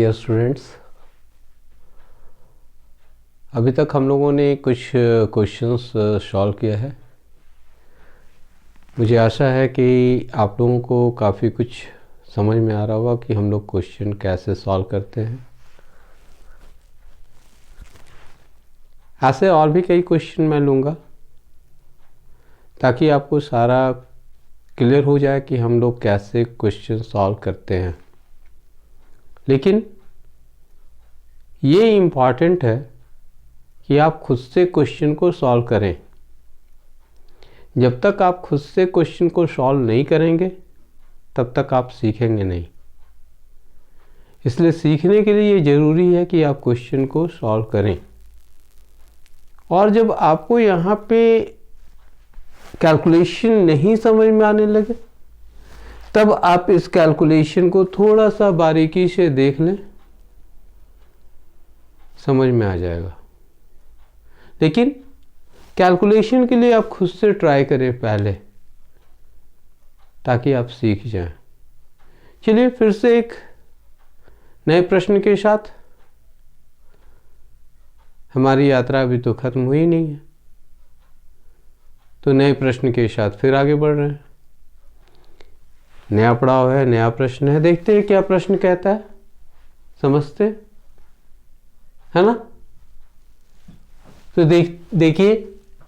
Dear students, अभी तक हम लोगों ने कुछ क्वेश्चंस सॉल्व किया है। मुझे आशा है कि आप लोगों को काफ़ी कुछ समझ में आ रहा होगा कि हम लोग क्वेश्चन कैसे सॉल्व करते हैं। ऐसे और भी कई क्वेश्चन मैं लूँगा ताकि आपको सारा क्लियर हो जाए कि हम लोग कैसे क्वेश्चन सॉल्व करते हैं। लेकिन ये इम्पॉर्टेंट है कि आप खुद से क्वेश्चन को सॉल्व करें। जब तक आप खुद से क्वेश्चन को सॉल्व नहीं करेंगे तब तक आप सीखेंगे नहीं। इसलिए सीखने के लिए ये ज़रूरी है कि आप क्वेश्चन को सॉल्व करें। और जब आपको यहाँ पे कैलकुलेशन नहीं समझ में आने लगे तब आप इस कैलकुलेशन को थोड़ा सा बारीकी से देख लें, समझ में आ जाएगा। लेकिन कैलकुलेशन के लिए आप खुद से ट्राई करें पहले, ताकि आप सीख जाएं। चलिए फिर से एक नए प्रश्न के साथ, हमारी यात्रा अभी तो खत्म हुई नहीं है, तो नए प्रश्न के साथ फिर आगे बढ़ रहे हैं। नया पड़ाव है, नया प्रश्न है। देखते हैं क्या प्रश्न कहता है, समझते है ना। तो देखिए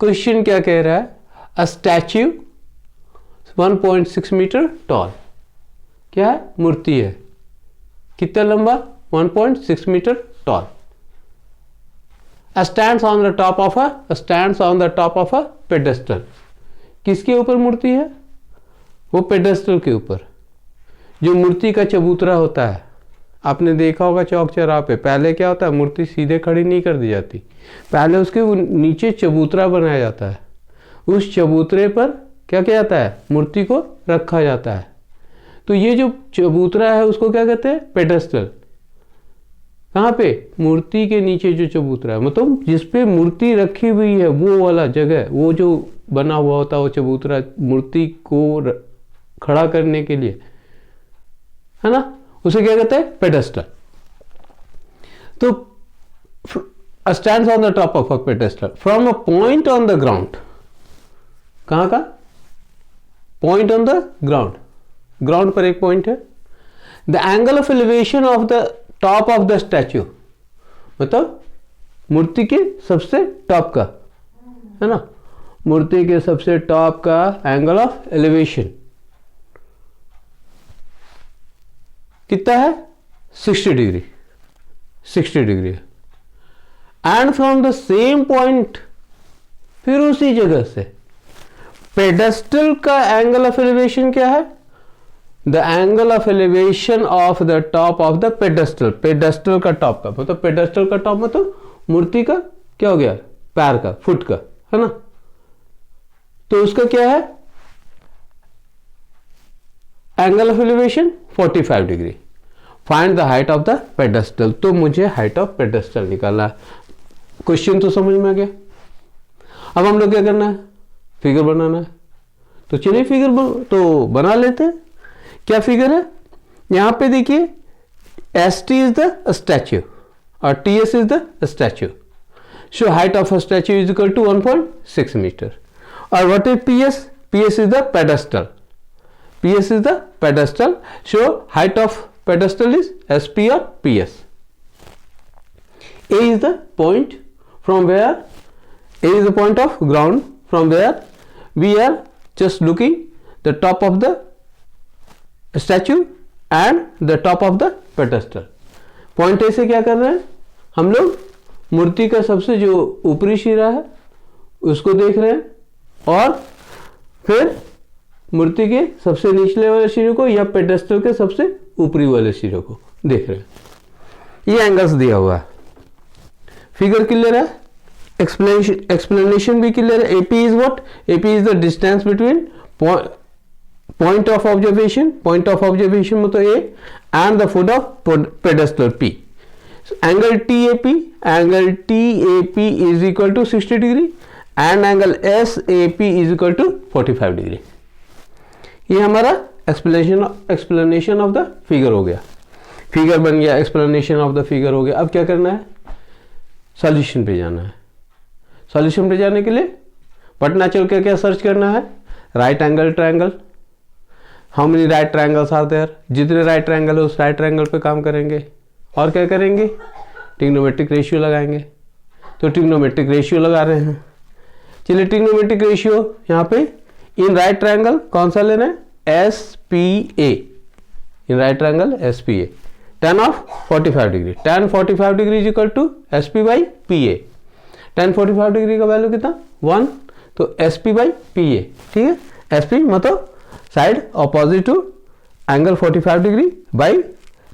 क्वेश्चन क्या कह रहा है। अ स्टैच्यू 1.6 मीटर टॉल, क्या है, मूर्ति है। कितना लंबा, 1.6 metre tall. Stands on the top of a pedestal. किसके ऊपर मूर्ति है, वो पेडेस्टल के ऊपर। जो मूर्ति का चबूतरा होता है, आपने देखा होगा चौक चौराहे पे, पहले क्या होता है, मूर्ति सीधे खड़ी नहीं कर दी जाती, पहले उसके नीचे चबूतरा बनाया जाता है। उस चबूतरे पर क्या किया जाता है, मूर्ति को रखा जाता है। तो ये जो चबूतरा है उसको क्या कहते हैं, पेडेस्टल। कहाँ पे, मूर्ति के नीचे जो चबूतरा है, मतलब जिसपे मूर्ति रखी हुई है वो वाला जगह, वो जो बना हुआ होता है वो चबूतरा, मूर्ति को खड़ा करने के लिए, है ना, उसे क्या कहते हैं, पेडेस्टल। तो stands on the top of a pedestal from a point on the ground. कहां का point, on the ground, ground पर एक पॉइंट है। The angle of elevation of the top of the statue, मतलब मूर्ति के सबसे टॉप का, है ना, मूर्ति के सबसे टॉप का एंगल ऑफ एलिवेशन कितना है, 60 degree, 60 degree. And from the same point, फिर उसी जगह से पेडेस्टल का एंगल ऑफ एलिवेशन क्या है, the angle of elevation of the top of the pedestal. Pedestal का टॉप का मतलब, पेडेस्टल का टॉप मतलब मूर्ति का क्या हो गया, पैर का, फुट का, है ना। तो उसका क्या है, angle of elevation 45 degree. Find the height of the pedestal. तो मुझे हाइट ऑफ पेडेस्टल निकालना। क्वेश्चन तो समझ में आ गया। अब हम लोग क्या करना है, फिगर बनाना है। तो चलिए फिगर तो बना लेते हैं। क्या फिगर है, यहां पे देखिए, S T is the statue और T S is the statue. So height of a statue is equal to 1.6 metre. और what is P S, P S is the pedestal, PS is the pedestal. So height of pedestal is SP or PS. A is the point from where, A is the point of ground from where we are just looking the top of the statue and the top of the pedestal. Point A से क्या कर रहे हैं हम लोग, मूर्ति का सबसे जो ऊपरी सिरा है उसको देख रहे हैं, और फिर मूर्ति के सबसे निचले वाले सिरे को या पेडेस्टल के सबसे ऊपरी वाले सिरे को देख रहे हैं। ये एंगल्स दिया हुआ है। फिगर क्लियर है, एक्सप्लेनेशन भी क्लियर है। AP is what, AP is the distance between point of observation, point of observation मतलब A, and the foot of pedestal P. Angle T A P is equal to 60 degree and angle S A P is equal to 45 degree. ये हमारा explanation of the figure हो गया। Figure बन गया, explanation of the figure हो गया। अब क्या करना है, सॉल्यूशन पे जाना है। सॉल्यूशन पे जाने के लिए पटना चल के क्या सर्च करना है, right angle triangle. How many right triangles are there, जितने राइट ट्रायंगल है उस राइट ट्रायंगल पे काम करेंगे। और क्या करेंगे, ट्रिग्नोमेट्रिक रेशियो लगाएंगे। तो ट्रिग्नोमेट्रिक रेशियो लगा रहे हैं। चलिए ट्रिग्नोमेट्रिक रेशियो यहाँ पे इन राइट ट्रायंगल कौन सा लेना है, SPA। In right triangle SPA, tan of 45 degree, tan 45 degree is equal to SP/PA। tan 45 degree का वैल्यू कितना, 1, तो SP/PA। ठीक है, SP मतलब side opposite to angle 45 degree by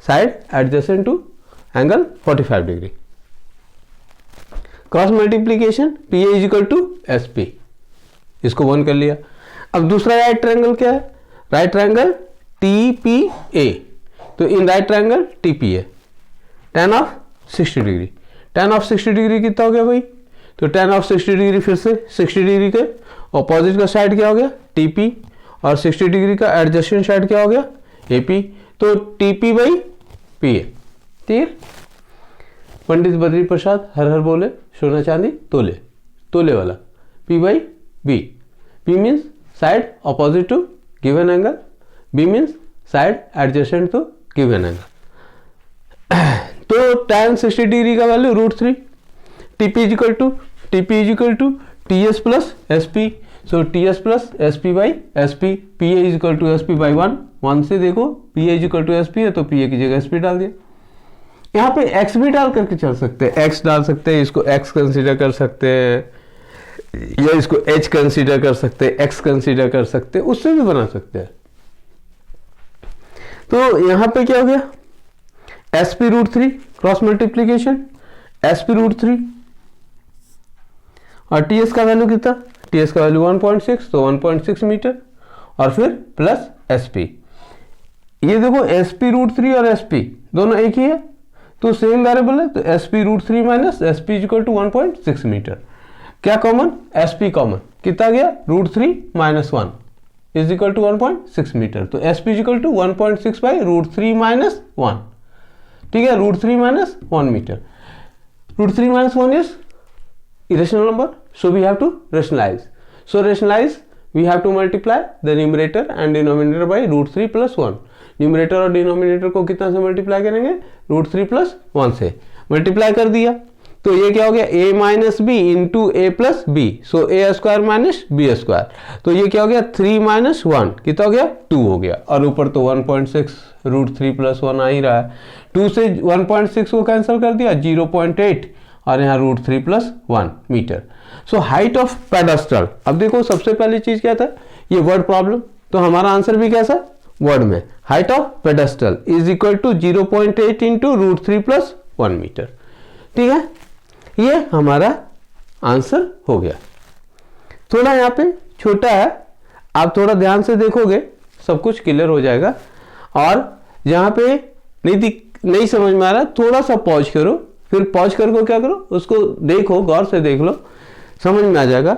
side adjacent to angle 45 degree. Cross multiplication PA is equal to SP, इसको 1 कर लिया। अब दूसरा राइट ट्रायंगल क्या है, राइट ट्रायंगल TPA। तो इन right triangle TPA tan of 60 degree, tan of 60 degree कितना हो गया भाई, तो tan ऑफ 60 डिग्री फिर से 60 डिग्री के ऑपोजिट का साइड क्या हो गया TP, और 60 डिग्री का एडजस्टेंट साइड क्या हो गया AP। तो TP/PA। ठीक, पंडित बद्री प्रसाद हर हर बोले, सोना चांदी तोले, तोले वाला P/B। P means side opposite to given angle, B means side adjacent to given angle. तो tan 60 डिग्री का value √3, TP is equal to TS plus SP। So TS plus SP/SP, PA is equal to SP/1। 1 से देखो PA is equal to SP है तो PA की जगह SP डाल दिया। यहाँ पे x भी डाल करके चल सकते हैं, x डाल सकते हैं, इसको x कंसीडर कर सकते हैं, या इसको h कंसीडर कर सकते हैं, x कंसीडर कर सकते हैं, उससे भी बना सकते हैं। तो यहाँ पे क्या हो गया, SP√3 क्रॉस मल्टीप्लीकेशन SP√3, और TS का वैल्यू कितना, TS का वैल्यू 1.6, तो 1.6 मीटर, और फिर प्लस SP। ये देखो SP√3 और SP दोनों एक ही है, तो सेम वेरिएबल है, तो SP√3 minus SP is equal to 1.6 metre. क्या कॉमन, SP कॉमन, कितना गया √3 minus 1 is equal to 1.6 metre. तो SP is equal to 1.6/√3 minus 1। ठीक है, √3 minus 1 metre. √3 minus 1 is irrational number, so we have to rationalize. So rationalize, we have to multiply the numerator and denominator by √3 plus 1. Numerator और denominator को कितना से multiply करेंगे, √3 plus 1 से multiply कर दिया। तो ये क्या हो गया, a minus b into a plus b, so a² minus b²। तो ये क्या हो गया, 3 माइनस 1 कितना हो गया, 2 हो गया, और ऊपर तो 1.6 √3 plus 1 आ ही रहा है। 2 से 1.6 को कैंसिल कर दिया, 0.8, और यहाँ √3 plus 1 मीटर। So height of pedestal. अब देखो सबसे पहली चीज क्या था, ये वर्ड प्रॉब्लम, तो हमारा आंसर भी कैसा, वर्ड में, height of pedestal is equal to 0.8 into √3 plus 1 metre. ठीक है, ये हमारा आंसर हो गया। थोड़ा यहाँ पे छोटा है, आप थोड़ा ध्यान से देखोगे सब कुछ क्लियर हो जाएगा। और जहाँ पे नहीं समझ में आ रहा, थोड़ा सा पॉज करो, फिर पॉज करके क्या करो, उसको देखो, गौर से देख लो, समझ में आ जाएगा।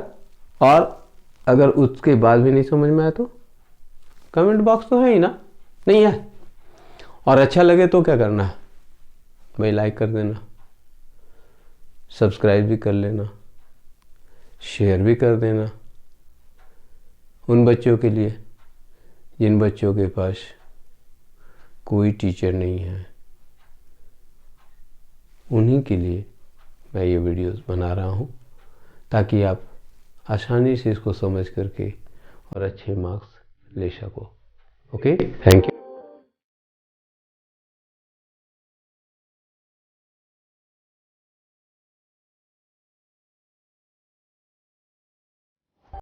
और अगर उसके बाद भी नहीं समझ में आया तो कमेंट बॉक्स तो है ही ना, नहीं है, और अच्छा लगे तो क्या करना है भाई, लाइक कर देना, सब्सक्राइब भी कर लेना, शेयर भी कर देना उन बच्चों के लिए जिन बच्चों के पास कोई टीचर नहीं है। उन्हीं के लिए मैं ये वीडियोस बना रहा हूँ, ताकि आप आसानी से इसको समझ करके और अच्छे मार्क्स ले सको। Okay, thank you.